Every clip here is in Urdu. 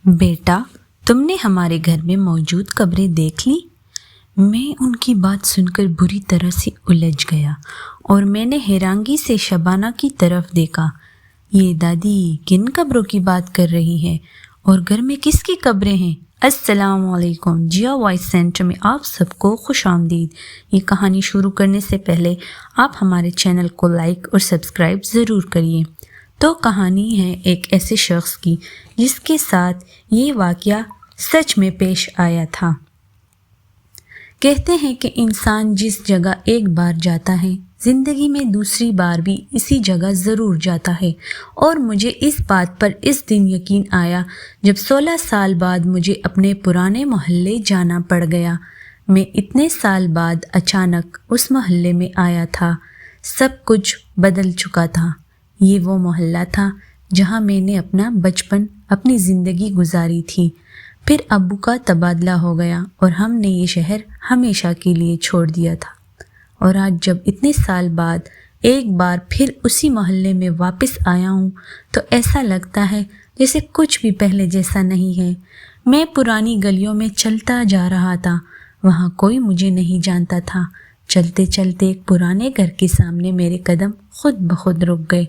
بیٹا، تم نے ہمارے گھر میں موجود قبریں دیکھ لی؟ میں ان کی بات سن کر بری طرح سے الجھ گیا اور میں نے حیرانگی سے شبانہ کی طرف دیکھا۔ یہ دادی کن قبروں کی بات کر رہی ہے اور گھر میں کس کی قبریں ہیں؟ السلام علیکم، جیا وائس سینٹر میں آپ سب کو خوش آمدید۔ یہ کہانی شروع کرنے سے پہلے آپ ہمارے چینل کو لائک اور سبسکرائب ضرور کریے۔ تو کہانی ہے ایک ایسے شخص کی جس کے ساتھ یہ واقعہ سچ میں پیش آیا تھا۔ کہتے ہیں کہ انسان جس جگہ ایک بار جاتا ہے زندگی میں دوسری بار بھی اسی جگہ ضرور جاتا ہے، اور مجھے اس بات پر اس دن یقین آیا جب 16 سال بعد مجھے اپنے پرانے محلے جانا پڑ گیا۔ میں اتنے سال بعد اچانک اس محلے میں آیا تھا۔ سب کچھ بدل چکا تھا۔ یہ وہ محلہ تھا جہاں میں نے اپنا بچپن، اپنی زندگی گزاری تھی۔ پھر ابو کا تبادلہ ہو گیا اور ہم نے یہ شہر ہمیشہ کے لیے چھوڑ دیا تھا، اور آج جب اتنے سال بعد ایک بار پھر اسی محلے میں واپس آیا ہوں تو ایسا لگتا ہے جیسے کچھ بھی پہلے جیسا نہیں ہے۔ میں پرانی گلیوں میں چلتا جا رہا تھا، وہاں کوئی مجھے نہیں جانتا تھا۔ چلتے چلتے ایک پرانے گھر کے سامنے میرے قدم خود بخود رک گئے۔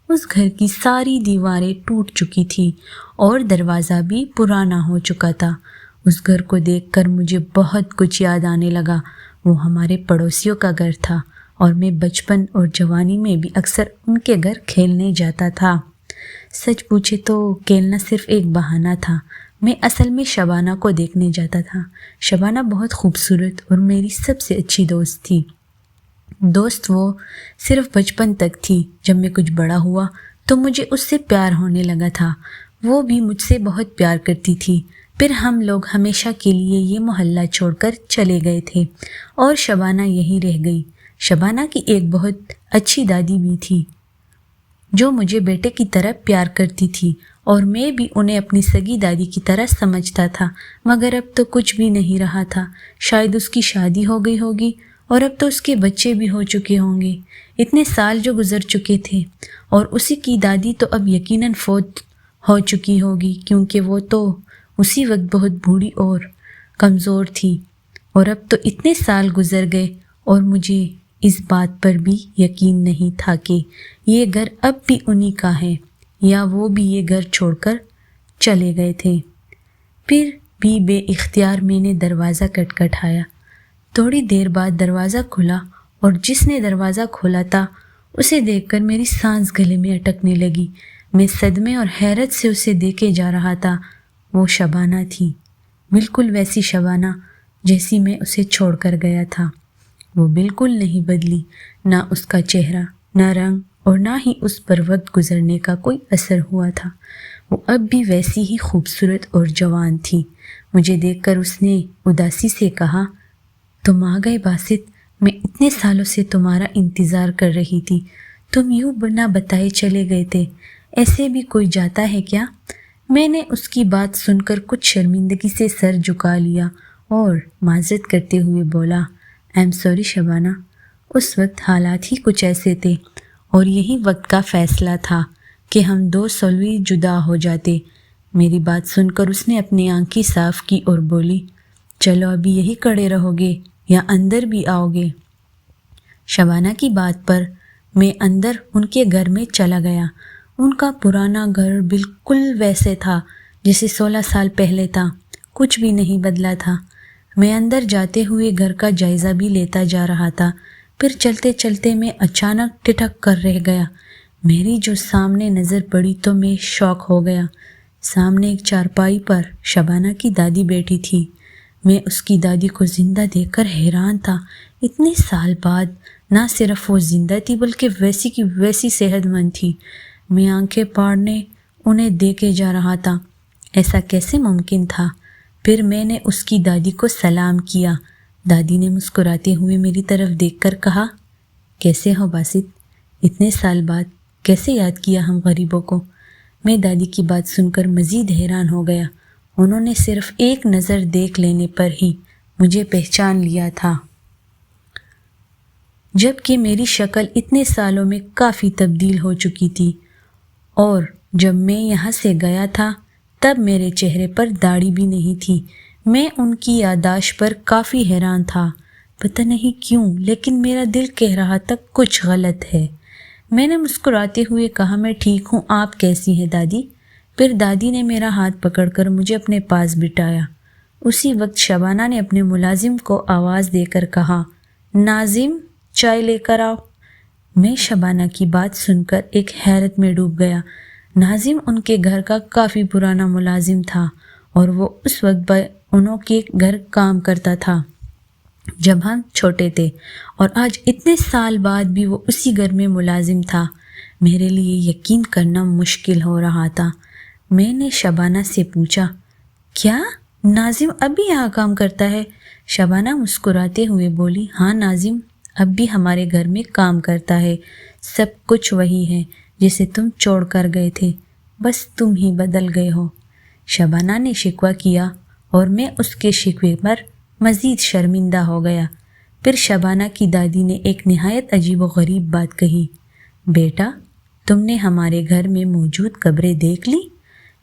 اس گھر کی ساری دیواریں ٹوٹ چکی تھی اور دروازہ بھی پرانا ہو چکا تھا۔ اس گھر کو دیکھ کر مجھے بہت کچھ یاد آنے لگا۔ وہ ہمارے پڑوسیوں کا گھر تھا اور میں بچپن اور جوانی میں بھی اکثر ان کے گھر کھیلنے جاتا تھا۔ سچ پوچھے تو کھیلنا صرف ایک بہانہ تھا۔ میں اصل میں شبانہ کو دیکھنے جاتا تھا۔ شبانہ بہت خوبصورت اور میری سب سے اچھی دوست تھی۔ دوست وہ صرف بچپن تک تھی۔ جب میں کچھ بڑا ہوا تو مجھے اس سے پیار ہونے لگا تھا۔ وہ بھی مجھ سے بہت پیار کرتی تھی۔ پھر ہم لوگ ہمیشہ کے لیے یہ محلہ چھوڑ کر چلے گئے تھے اور شبانہ یہیں رہ گئی۔ شبانہ کی ایک بہت اچھی دادی بھی تھی جو مجھے بیٹے کی طرح پیار کرتی تھی، اور میں بھی انہیں اپنی سگی دادی کی طرح سمجھتا تھا۔ مگر اب تو کچھ بھی نہیں رہا تھا۔ شاید اس کی شادی ہو گئی ہوگی اور اب تو اس کے بچے بھی ہو چکے ہوں گے۔ اتنے سال جو گزر چکے تھے، اور اسی کی دادی تو اب یقیناً فوت ہو چکی ہوگی، کیونکہ وہ تو اسی وقت بہت بوڑھی اور کمزور تھی۔ اور اب تو اتنے سال گزر گئے اور مجھے اس بات پر بھی یقین نہیں تھا کہ یہ گھر اب بھی انہی کا ہے، یا وہ بھی یہ گھر چھوڑ کر چلے گئے تھے۔ پھر بھی بے اختیار میں نے دروازہ کھٹکھٹایا۔ تھوڑی دیر بعد دروازہ کھلا، اور جس نے دروازہ کھولا تھا اسے دیکھ کر میری سانس گلے میں اٹکنے لگی۔ میں صدمے اور حیرت سے اسے دیکھے جا رہا تھا۔ وہ شبانہ تھی، بالکل ویسی شبانہ جیسی میں اسے چھوڑ کر گیا تھا۔ وہ بالکل نہیں بدلی، نہ اس کا چہرہ، نہ رنگ، اور نہ ہی اس پر وقت گزرنے کا کوئی اثر ہوا تھا۔ وہ اب بھی ویسی ہی خوبصورت اور جوان تھی۔ مجھے دیکھ کر اس نے اداسی سے کہا، تم آ گئے باسط، میں اتنے سالوں سے تمہارا انتظار کر رہی تھی۔ تم یوں بنا بتائے چلے گئے تھے، ایسے بھی کوئی جاتا ہے کیا؟ میں نے اس کی بات سن کر کچھ شرمندگی سے سر جھکا لیا اور معذرت کرتے ہوئے بولا، آئی ایم سوری شبانہ، اس وقت حالات ہی کچھ ایسے تھے، اور یہی وقت کا فیصلہ تھا کہ ہم دو سولوی جدا ہو جاتے۔ میری بات سن کر اس نے اپنی آنکھیں صاف کی اور بولی، چلو ابھی یہی کھڑے رہو گے یا اندر بھی آؤ گے؟ شبانہ کی بات پر میں اندر ان کے گھر میں چلا گیا۔ ان کا پرانا گھر بالکل ویسے تھا جیسے 16 سال پہلے تھا، کچھ بھی نہیں بدلا تھا۔ میں اندر جاتے ہوئے گھر کا جائزہ بھی لیتا جا رہا تھا۔ پھر چلتے چلتے میں اچانک ٹھٹک کر رہ گیا۔ میری جو سامنے نظر پڑی تو میں شاک ہو گیا۔ سامنے ایک چارپائی پر شبانہ کی دادی بیٹھی تھی۔ میں اس کی دادی کو زندہ دیکھ کر حیران تھا۔ اتنے سال بعد نہ صرف وہ زندہ تھی بلکہ ویسی کی ویسی صحت مند تھی۔ میں آنکھیں پھاڑے انہیں دیکھے جا رہا تھا۔ ایسا کیسے ممکن تھا؟ پھر میں نے اس کی دادی کو سلام کیا۔ دادی نے مسکراتے ہوئے میری طرف دیکھ کر کہا، کیسے ہو باسط؟ اتنے سال بعد کیسے یاد کیا ہم غریبوں کو؟ میں دادی کی بات سن کر مزید حیران ہو گیا۔ انہوں نے صرف ایک نظر دیکھ لینے پر ہی مجھے پہچان لیا تھا، جبکہ میری شکل اتنے سالوں میں کافی تبدیل ہو چکی تھی۔ اور جب میں یہاں سے گیا تھا تب میرے چہرے پر داڑھی بھی نہیں تھی۔ میں ان کی یادداشت پر کافی حیران تھا۔ پتہ نہیں کیوں لیکن میرا دل کہہ رہا تھا کچھ غلط ہے۔ میں نے مسکراتے ہوئے کہا میں ٹھیک ہوں، آپ کیسی ہیں دادی؟ پھر دادی نے میرا ہاتھ پکڑ کر مجھے اپنے پاس بٹھایا۔ اسی وقت شبانہ نے اپنے ملازم کو آواز دے کر کہا، ناظم چائے لے کر آؤ۔ میں شبانہ کی بات سن کر ایک حیرت میں ڈوب گیا۔ ناظم ان کے گھر کا کافی پرانا ملازم تھا اور وہ اس وقت انہوں کے گھر کام کرتا تھا جب ہم چھوٹے تھے، اور آج اتنے سال بعد بھی وہ اسی گھر میں ملازم تھا۔ میرے لیے یقین کرنا مشکل ہو رہا تھا۔ میں نے شبانہ سے پوچھا، کیا ناظم اب بھی یہاں کام کرتا ہے؟ شبانہ مسکراتے ہوئے بولی، ہاں ناظم اب بھی ہمارے گھر میں کام کرتا ہے۔ سب کچھ وہی ہے جسے تم چھوڑ کر گئے تھے، بس تم ہی بدل گئے ہو۔ شبانہ نے شکوہ کیا اور میں اس کے شکوے پر مزید شرمندہ ہو گیا۔ پھر شبانہ کی دادی نے ایک نہایت عجیب و غریب بات کہی، بیٹا تم نے ہمارے گھر میں موجود قبریں دیکھ لی؟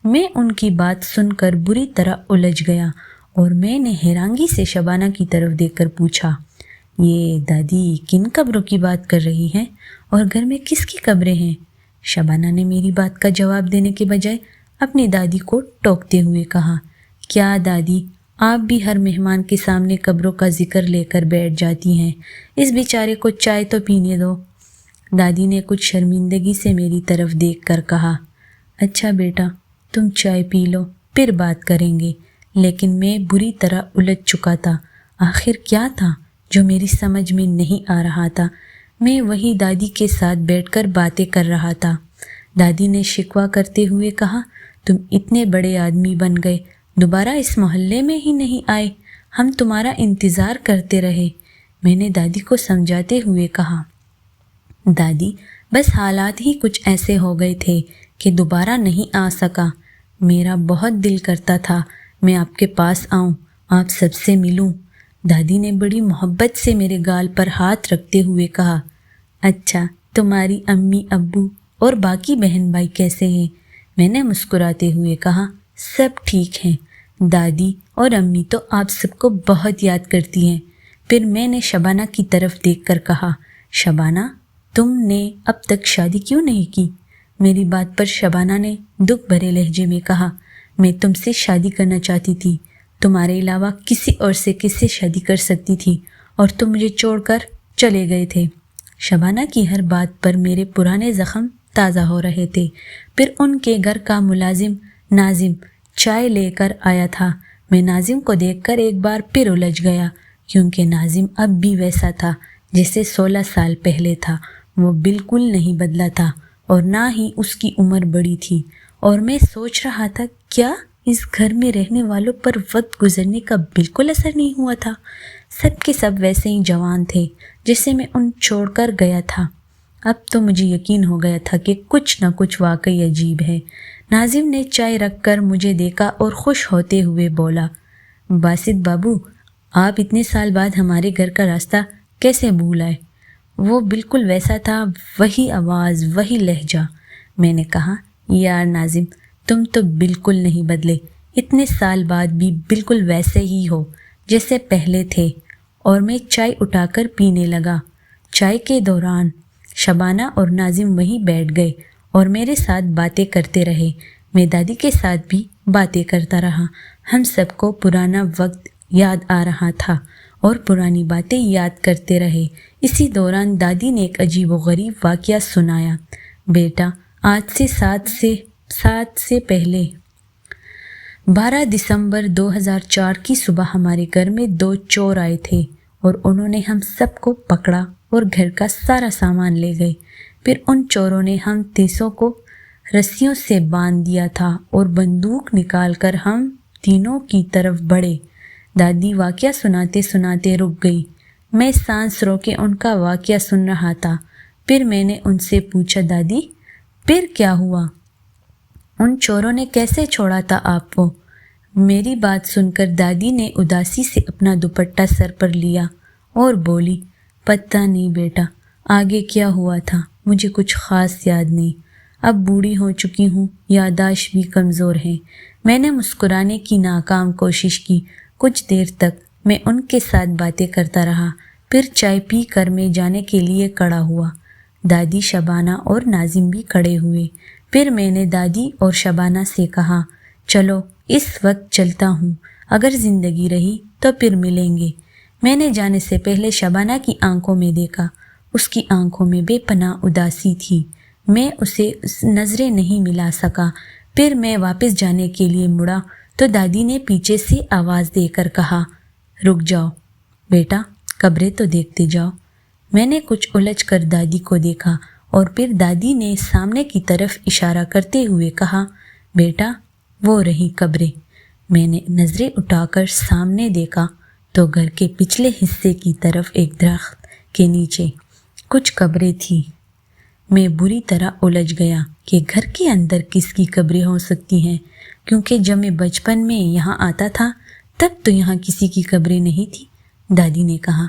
میں ان کی بات سن کر بری طرح الجھ گیا اور میں نے حیرانگی سے شبانہ کی طرف دیکھ کر پوچھا، یہ دادی کن قبروں کی بات کر رہی ہیں اور گھر میں کس کی قبریں ہیں؟ شبانہ نے میری بات کا جواب دینے کے بجائے اپنی دادی کو ٹوکتے ہوئے کہا، کیا دادی آپ بھی ہر مہمان کے سامنے قبروں کا ذکر لے کر بیٹھ جاتی ہیں؟ اس بیچارے کو چائے تو پینے دو۔ دادی نے کچھ شرمندگی سے میری طرف دیکھ کر کہا، اچھا بیٹا تم چائے پی لو پھر بات کریں گے۔ لیکن میں بری طرح الجھ چکا تھا۔ آخر کیا تھا جو میری سمجھ میں نہیں آ رہا تھا؟ میں وہی دادی کے ساتھ بیٹھ کر باتیں کر رہا تھا۔ دادی نے شکوہ کرتے ہوئے کہا، تم اتنے بڑے آدمی بن گئے، دوبارہ اس محلے میں ہی نہیں آئے، ہم تمہارا انتظار کرتے رہے۔ میں نے دادی کو سمجھاتے ہوئے کہا، دادی بس حالات ہی کچھ ایسے ہو گئے تھے کہ دوبارہ نہیں آ سکا۔ میرا بہت دل کرتا تھا میں آپ کے پاس آؤں، آپ سب سے ملوں۔ دادی نے بڑی محبت سے میرے گال پر ہاتھ رکھتے ہوئے کہا، اچھا تمہاری امی ابو اور باقی بہن بھائی کیسے ہیں؟ میں نے مسکراتے ہوئے کہا، سب ٹھیک ہیں، دادی اور امی تو آپ سب کو بہت یاد کرتی ہیں۔ پھر میں نے شبانہ کی طرف دیکھ کر کہا، شبانہ تم نے اب تک شادی کیوں نہیں کی؟ میری بات پر شبانہ نے دکھ بھرے لہجے میں کہا، میں تم سے شادی کرنا چاہتی تھی، تمہارے علاوہ کسی اور سے کس سے شادی کر سکتی تھی، اور تم مجھے چھوڑ کر چلے گئے تھے۔ شبانہ کی ہر بات پر میرے پرانے زخم تازہ ہو رہے تھے۔ پھر ان کے گھر کا ملازم ناظم چائے لے کر آیا تھا۔ میں ناظم کو دیکھ کر ایک بار پھر الجھ گیا، کیونکہ ناظم اب بھی ویسا تھا جیسے 16 سال پہلے تھا۔ وہ بالکل نہیں بدلا تھا اور نہ ہی اس کی عمر بڑی تھی، اور میں سوچ رہا تھا کیا اس گھر میں رہنے والوں پر وقت گزرنے کا بالکل اثر نہیں ہوا تھا؟ سب کے سب ویسے ہی جوان تھے جسے میں ان چھوڑ کر گیا تھا۔ اب تو مجھے یقین ہو گیا تھا کہ کچھ نہ کچھ واقعی عجیب ہے۔ ناظم نے چائے رکھ کر مجھے دیکھا اور خوش ہوتے ہوئے بولا، باسط بابو آپ اتنے سال بعد ہمارے گھر کا راستہ کیسے بھول آئے؟ وہ بالکل ویسا تھا، وہی آواز، وہی لہجہ۔ میں نے کہا، یار ناظم تم تو بالکل نہیں بدلے، اتنے سال بعد بھی بالکل ویسے ہی ہو جیسے پہلے تھے۔ اور میں چائے اٹھا کر پینے لگا۔ چائے کے دوران شبانہ اور ناظم وہیں بیٹھ گئے اور میرے ساتھ باتیں کرتے رہے۔ میں دادی کے ساتھ بھی باتیں کرتا رہا۔ ہم سب کو پرانا وقت یاد آ رہا تھا اور پرانی باتیں یاد کرتے رہے۔ اسی دوران دادی نے ایک عجیب و غریب واقعہ سنایا، بیٹا آج سے 7 سے پہلے 12 دسمبر 2004 کی صبح ہمارے گھر میں 2 چور آئے تھے اور انہوں نے ہم سب کو پکڑا اور گھر کا سارا سامان لے گئے۔ پھر ان چوروں نے ہم تیسوں کو رسیوں سے باندھ دیا تھا اور بندوق نکال کر ہم تینوں کی طرف بڑھے۔ دادی واقعہ سناتے سناتے رک گئی۔ میں سانس روکے ان کا واقعہ سن رہا تھا۔ پھر میں نے ان سے پوچھا، دادی پھر کیا ہوا؟ ان چوروں نے کیسے چھوڑا تھا آپ کو؟ میری بات سن کر دادی نے اداسی سے اپنا دوپٹہ سر پر لیا اور بولی، پتہ نہیں بیٹا آگے کیا ہوا تھا، مجھے کچھ خاص یاد نہیں۔ اب بوڑھی ہو چکی ہوں، یادداشت بھی کمزور ہے۔ میں نے مسکرانے کی ناکام کوشش کی۔ کچھ دیر تک میں ان کے ساتھ باتیں کرتا رہا، پھر چائے پی کر میں جانے کے لیے کھڑا ہوا۔ دادی، شبانہ اور ناظم بھی کھڑے ہوئے۔ پھر میں نے دادی اور شبانہ سے کہا، چلو اس وقت چلتا ہوں، اگر زندگی رہی تو پھر ملیں گے۔ میں نے جانے سے پہلے شبانہ کی آنکھوں میں دیکھا۔ اس کی آنکھوں میں بے پناہ اداسی تھی۔ میں اسے نظریں نہیں ملا سکا۔ پھر میں واپس جانے کے لیے مڑا تو دادی نے پیچھے سے آواز دے کر کہا، رک جاؤ بیٹا، قبریں تو دیکھتے جاؤ۔ میں نے کچھ الجھ کر دادی کو دیکھا اور پھر دادی نے سامنے کی طرف اشارہ کرتے ہوئے کہا، بیٹا وہ رہی قبریں۔ میں نے نظریں اٹھا کر سامنے دیکھا تو گھر کے پچھلے حصے کی طرف ایک درخت کے نیچے کچھ قبریں تھیں۔ میں بری طرح الجھ گیا کہ گھر کے اندر کس کی قبریں ہو سکتی ہیں، کیونکہ جب میں بچپن میں یہاں آتا تھا تب تو یہاں کسی کی قبریں نہیں تھی۔ دادی نے کہا،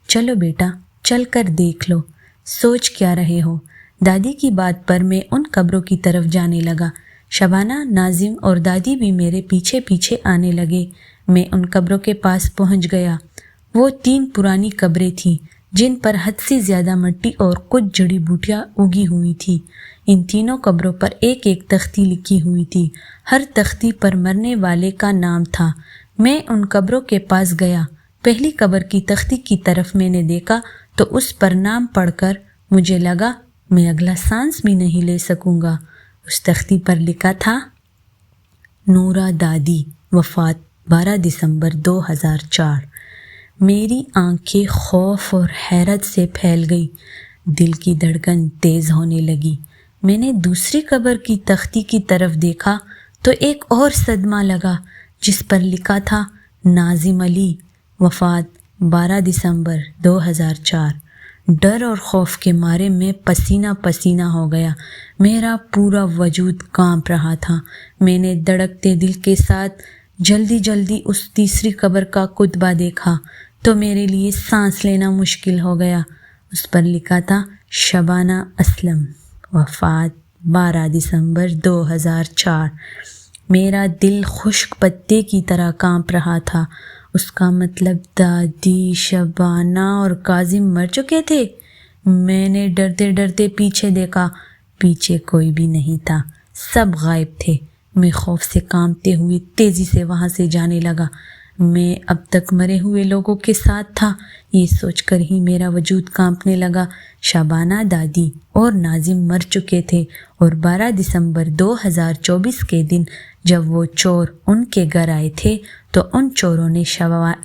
چلو بیٹا چل کر دیکھ لو، سوچ کیا رہے ہو۔ دادی کی بات پر میں ان قبروں کی طرف جانے لگا۔ شبانہ، ناظم اور دادی بھی میرے پیچھے پیچھے آنے لگے۔ میں ان قبروں کے پاس پہنچ گیا۔ وہ 3 پرانی قبریں تھیں جن پر حد سے زیادہ مٹی اور کچھ جڑی بوٹیاں اگی ہوئی تھی۔ ان تینوں قبروں پر ایک ایک تختی لکھی ہوئی تھی۔ ہر تختی پر مرنے والے کا نام تھا۔ میں ان قبروں کے پاس گیا۔ پہلی قبر کی تختی کی طرف میں نے دیکھا تو اس پر نام پڑھ کر مجھے لگا میں اگلا سانس بھی نہیں لے سکوں گا۔ اس تختی پر لکھا تھا، نورہ دادی، وفات 12 دسمبر 2004۔ میری آنکھیں خوف اور حیرت سے پھیل گئی، دل کی دھڑکن تیز ہونے لگی۔ میں نے دوسری قبر کی تختی کی طرف دیکھا تو ایک اور صدمہ لگا جس پر لکھا تھا، ناظم علی، وفات 12 دسمبر 2004۔ ڈر اور خوف کے مارے میں پسینہ پسینہ ہو گیا۔ میرا پورا وجود کانپ رہا تھا۔ میں نے دھڑکتے دل کے ساتھ جلدی جلدی اس تیسری قبر کا کتبہ دیکھا تو میرے لیے سانس لینا مشکل ہو گیا۔ اس پر لکھا تھا، شبانہ اسلم، وفات 12 دسمبر 2004۔ میرا دل خشک پتے کی طرح کانپ رہا تھا۔ اس کا مطلب دادی، شبانہ اور کاظم مر چکے تھے۔ میں نے ڈرتے ڈرتے پیچھے دیکھا، پیچھے کوئی بھی نہیں تھا، سب غائب تھے۔ میں خوف سے کانپتے ہوئے تیزی سے وہاں سے جانے لگا۔ میں اب تک مرے ہوئے لوگوں کے ساتھ تھا، یہ سوچ کر ہی میرا وجود کانپنے لگا۔ شبانہ، دادی اور ناظم مر چکے تھے اور 12 دسمبر 2024 کے دن جب وہ چور ان کے گھر آئے تھے تو ان چوروں نے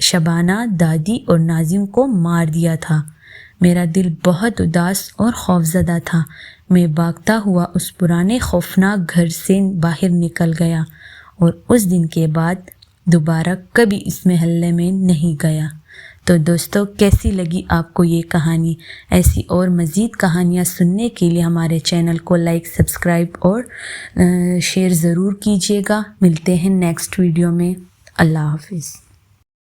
شبانہ، دادی اور ناظم کو مار دیا تھا۔ میرا دل بہت اداس اور خوفزدہ تھا۔ میں بھاگتا ہوا اس پرانے خوفناک گھر سے باہر نکل گیا اور اس دن کے بعد دوبارہ کبھی اس محلے میں نہیں گیا۔ تو دوستو، کیسی لگی آپ کو یہ کہانی؟ ایسی اور مزید کہانیاں سننے کے لیے ہمارے چینل کو لائک، سبسکرائب اور شیئر ضرور کیجیے گا۔ ملتے ہیں نیکسٹ ویڈیو میں۔ اللہ حافظ۔